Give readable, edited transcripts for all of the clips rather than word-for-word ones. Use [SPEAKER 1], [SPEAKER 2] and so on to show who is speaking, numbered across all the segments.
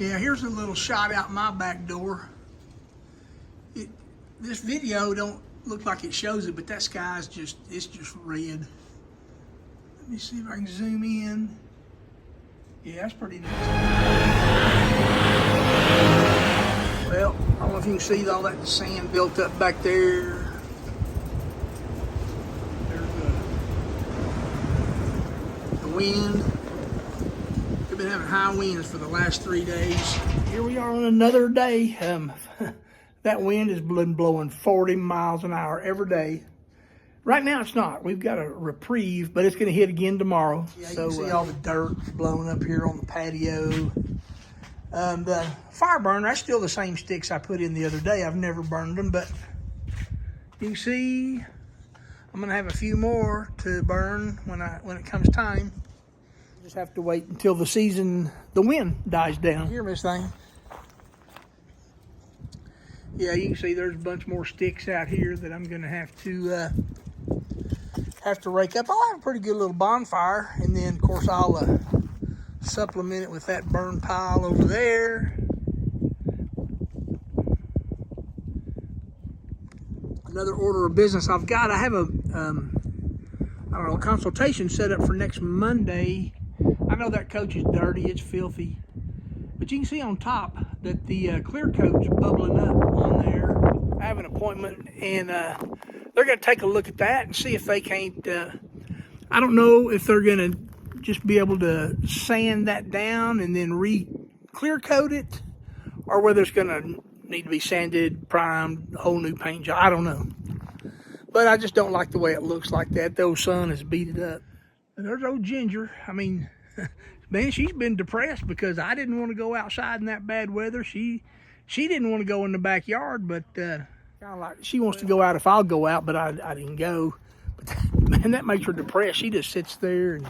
[SPEAKER 1] Yeah, here's a little shot out my back door. This video don't look like it shows it, but that sky's it's just red. Let me see if I can zoom in. Yeah, that's pretty nice. Well, I don't know if you can see all that sand built up back there. There's the wind. We've been having high winds for the last 3 days. Here we are on another day. That wind has been blowing 40 miles an hour every day. Right now it's not. We've got a reprieve, but it's going to hit again tomorrow. Yeah, so you can see all the dirt blowing up here on the patio. The fire burner, that's still the same sticks I put in the other day. I've never burned them, but you can see I'm going to have a few more to burn when it comes time. Just have to wait until the wind dies down. Hear this thing? Yeah, you can see there's a bunch more sticks out here that I'm going to have to rake up. I'll have a pretty good little bonfire, and then of course I'll supplement it with that burn pile over there. Another order of business I've got. I have a consultation set up for next Monday. I know that coach is dirty, it's filthy, but you can see on top that the clear coat's bubbling up on there. I have an appointment, and they're going to take a look at that and see if they can't, I don't know if they're going to just be able to sand that down and then clear coat it, or whether it's going to need to be sanded, primed, a whole new paint job. I don't know. But I just don't like the way it looks like that. The old sun has beat it up. And there's old Ginger. I mean, man, she's been depressed because I didn't want to go outside in that bad weather. She didn't want to go in the backyard, but kind of like she wants to go out if I'll go out, but I didn't go. But man, that makes her depressed. She just sits there. And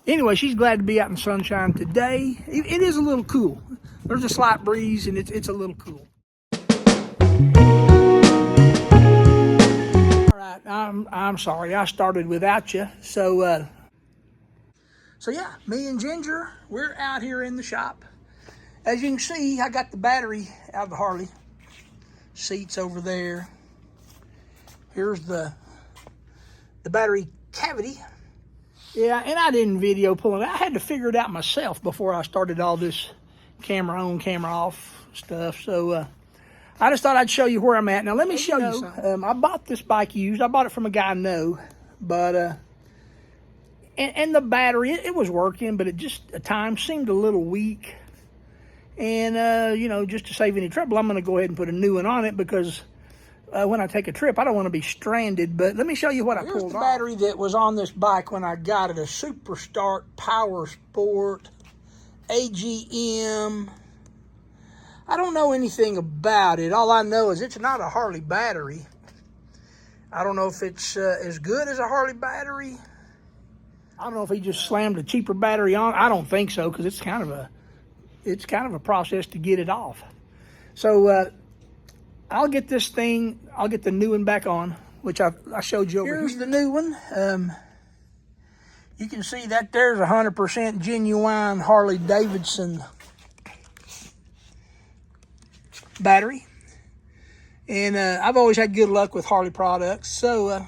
[SPEAKER 1] anyway, she's glad to be out in the sunshine today. It is a little cool. There's a slight breeze, and it's a little cool. All right, I'm sorry I started without you. So yeah, me and Ginger, we're out here in the shop. As you can see, I got the battery out of the Harley. Seats over there. Here's the battery cavity. Yeah, and I didn't video pulling it. I had to figure it out myself before I started all this camera on, camera off stuff. So I just thought I'd show you where I'm at. Now let me show you something. I bought this bike used. I bought it from a guy I know, but and the battery, it was working, but it just at times seemed a little weak. And you know, just to save any trouble, I'm going to go ahead and put a new one on it, because when I take a trip, I don't want to be stranded. But let me show you what I pulled off. Here's the battery that was on this bike when I got it, a Super Start Power Sport AGM. I don't know anything about it. All I know is it's not a Harley battery. I don't know if it's as good as a Harley battery. I don't know if he just slammed a cheaper battery on. I don't think so, because it's kind of a process to get it off. So I'll get this thing, I'll get the new one back on, which I showed you over here. Here's the new one. You can see that there's 100% genuine Harley Davidson battery. And I've always had good luck with Harley products. So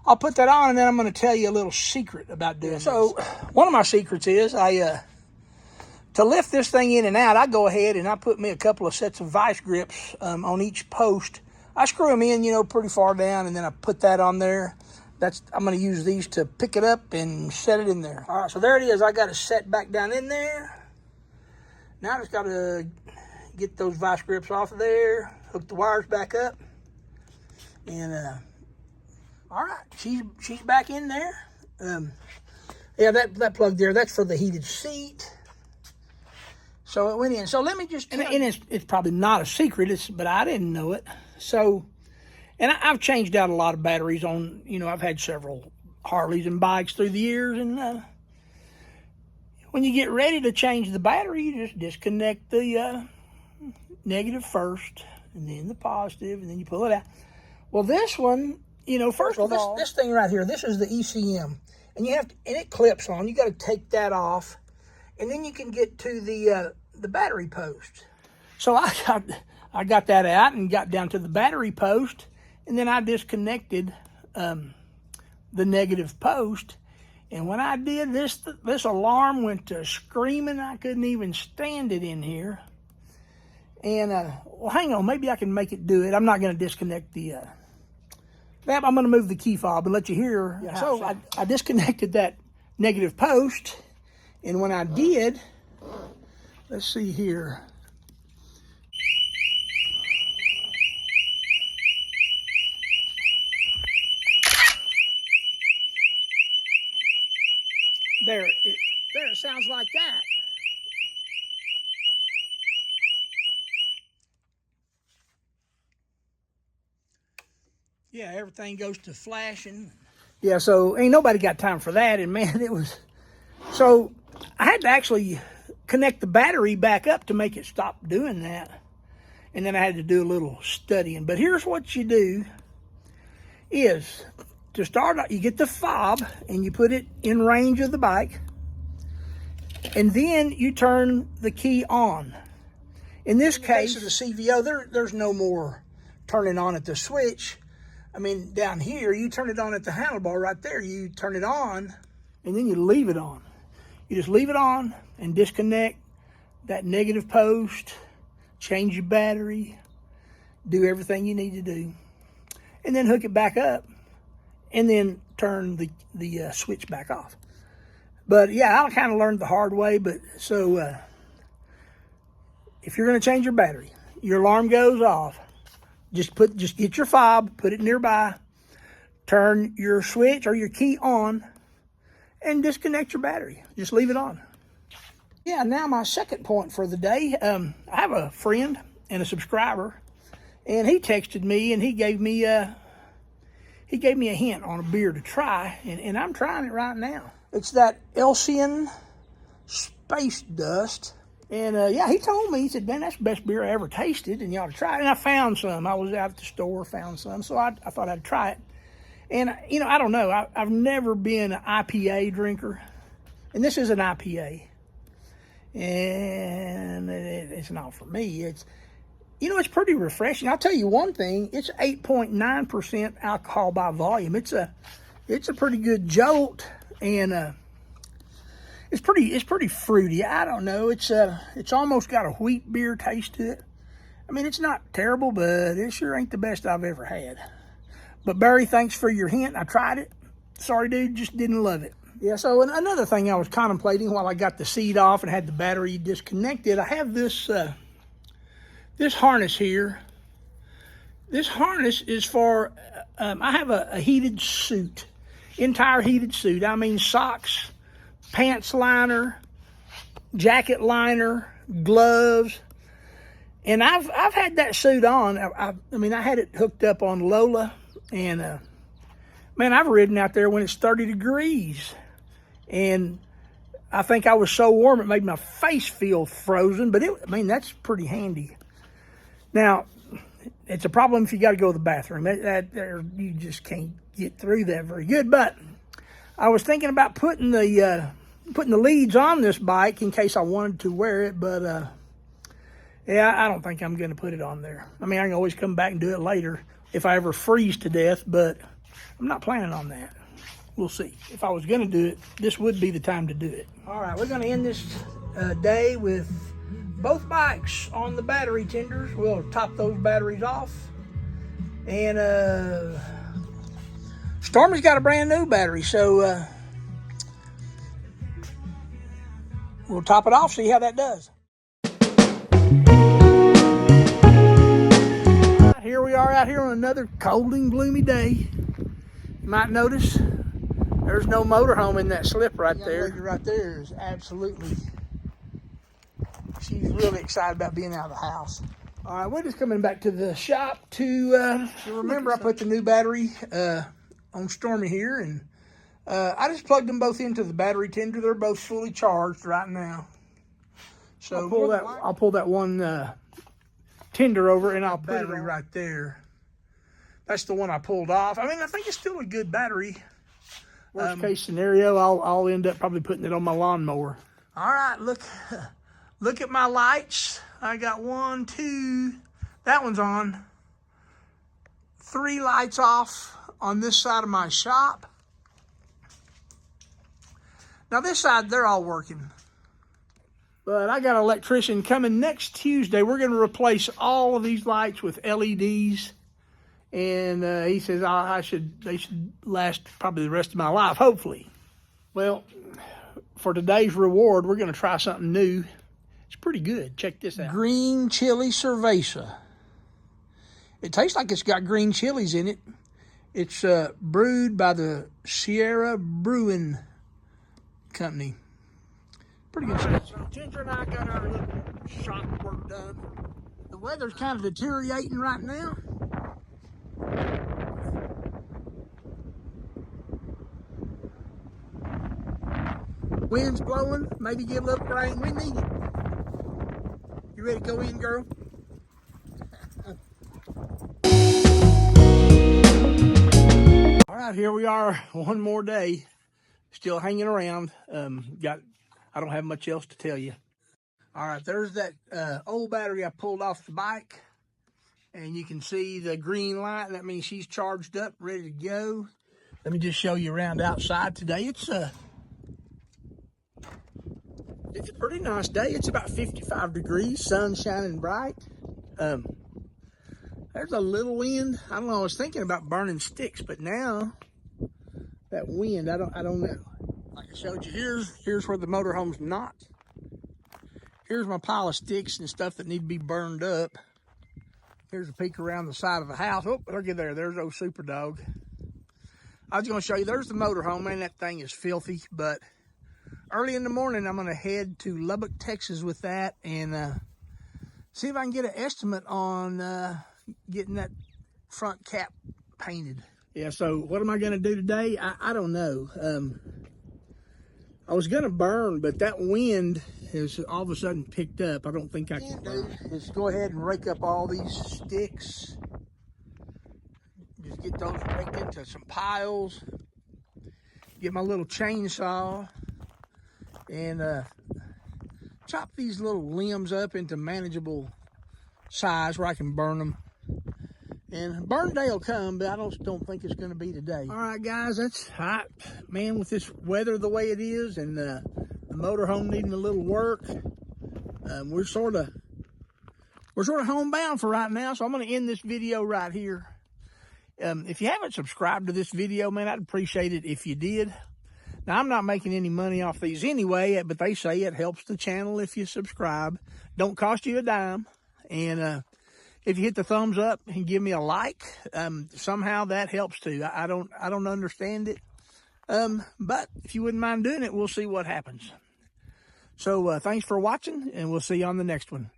[SPEAKER 1] I'll put that on, and then I'm going to tell you a little secret about doing this. So one of my secrets is to lift this thing in and out, I go ahead and I put me a couple of sets of vice grips on each post. I screw them in, you know, pretty far down, and then I put that on there. I'm going to use these to pick it up and set it in there. All right, so there it is. I got it set back down in there. Now I just got to get those vice grips off of there, hook the wires back up, and all right, she's back in there. Yeah, that plug there, that's for the heated seat. So it went in. So let me just, and it's probably not a secret, but I didn't know it. So, and I've changed out a lot of batteries on, you know, I've had several Harleys and bikes through the years. And when you get ready to change the battery, you just disconnect the negative first, and then the positive, and then you pull it out. Well, this one, you know, first of all, this thing right here, this is the ECM. And you have to, and it clips on. You got to take that off. And then you can get to the the battery post. So I got that out and got down to the battery post, and then I disconnected the negative post. And when I did this, this alarm went to screaming. I couldn't even stand it in here. And, well, hang on, maybe I can make it do it. I'm not going to disconnect the, I'm going to move the key fob and let you hear. Yeah, so I disconnected that negative post. And when I did, let's see here. There it sounds like that. Yeah, everything goes to flashing. Yeah, so ain't nobody got time for that. And man, it was, so I had to actually connect the battery back up to make it stop doing that. And then I had to do a little studying. But here's what you do is, to start out, you get the fob and you put it in range of the bike. And then you turn the key on. In this case of the CVO, there's no more turning on at the switch. I mean, down here, you turn it on at the handlebar right there. You turn it on, and then you leave it on. You just leave it on and disconnect that negative post, change your battery, do everything you need to do, and then hook it back up, and then turn the switch back off. But yeah, I kind of learned the hard way. But so if you're going to change your battery, your alarm goes off, just get your fob, put it nearby, turn your switch or your key on, and disconnect your battery. Just leave it on. Yeah, now my second point for the day. I have a friend and a subscriber, and he texted me and he gave me a hint on a beer to try, and I'm trying it right now. It's that Elsian Space Dust. And yeah, he told me, he said, man, that's the best beer I ever tasted, and you ought to try it. And I found some. I was out at the store, found some, so I thought I'd try it. And, you know, I don't know. I've never been an IPA drinker, and this is an IPA. And it's not for me. It's, you know, it's pretty refreshing. I'll tell you one thing. It's 8.9% alcohol by volume. It's a pretty good jolt, and it's pretty fruity. I don't know. It's almost got a wheat beer taste to it. I mean, it's not terrible, but it sure ain't the best I've ever had. But Barry, thanks for your hint. I tried it. Sorry, dude, just didn't love it. Yeah, so another thing I was contemplating while I got the seat off and had the battery disconnected, I have this this harness here. This harness is for, I have a heated suit, entire heated suit. I mean socks, pants liner, jacket liner, gloves. And I've had that suit on. I mean, I had it hooked up on Lola, and man, I've ridden out there when it's 30 degrees. And I think I was so warm it made my face feel frozen, but I mean, that's pretty handy. Now, it's a problem if you got to go to the bathroom. You just can't get through that very good. But I was thinking about putting the leads on this bike in case I wanted to wear it, but yeah, I don't think I'm going to put it on there. I mean, I can always come back and do it later if I ever freeze to death, but I'm not planning on that. We'll see. If I was going to do it, this would be the time to do it. All right, we're going to end this day with both bikes on the battery tenders. We'll top those batteries off. And Stormy's got a brand new battery, so we'll top it off, see how that does. Here we are out here on another cold and gloomy day. You might notice there's no motorhome in that slip right there. That lady right there is absolutely, she's really excited about being out of the house. All right, we're just coming back to the shop to remember I put the new battery on Stormy here, and I just plugged them both into the battery tender. They're both fully charged right now. So I'll pull that one tender over, and I'll put it right there. That's the one I pulled off. I mean, I think it's still a good battery. Worst case scenario, I'll end up probably putting it on my lawnmower. All right, look Look at my lights. I got 1, 2, that one's on. 3 lights off on this side of my shop. Now this side, they're all working. But I got an electrician coming next Tuesday. We're going to replace all of these lights with LEDs. And he says they should last probably the rest of my life, hopefully. Well, for today's reward, we're going to try something new. It's pretty good. Check this out. Green chili cerveza. It tastes like it's got green chilies in it. It's brewed by the Sierra Brewing Company. Pretty good stuff. So Ginger and I got our little shop work done. The weather's kind of deteriorating right now. Wind's blowing, maybe give a little rain. We need it. You ready to go in, girl? All right, here we are, one more day, still hanging around. I don't have much else to tell you. All right, there's that old battery I pulled off the bike, and you can see the green light. That means she's charged up, ready to go. Let me just show you around outside today. It's a pretty nice day. It's about 55 degrees, sun shining bright. There's a little wind. I don't know, I was thinking about burning sticks, but now that wind, I don't know. Like I showed you, here's where the motorhome's not. Here's my pile of sticks and stuff that need to be burned up. Here's a peek around the side of the house. Oh, look at there. There's old Super Dog. I was going to show you, there's the motorhome. Man, that thing is filthy. But early in the morning, I'm going to head to Lubbock, Texas with that and see if I can get an estimate on getting that front cap painted. Yeah, so what am I going to do today? I don't know. I was going to burn, but that wind has all of a sudden picked up. I don't think I can burn. Just go ahead and rake up all these sticks. Just get those raked into some piles. Get my little chainsaw and chop these little limbs up into manageable size where I can burn them. And burn day will come, but I don't think it's going to be today. All right, guys, that's hot, man. With this weather the way it is, and the motorhome needing a little work, we're sort of homebound for right now. So I'm going to end this video right here. If you haven't subscribed to this video, man, I'd appreciate it if you did. Now, I'm not making any money off these anyway, but they say it helps the channel if you subscribe. Don't cost you a dime, and if you hit the thumbs up and give me a like, somehow that helps too. I don't understand it. But if you wouldn't mind doing it, we'll see what happens. So thanks for watching, and we'll see you on the next one.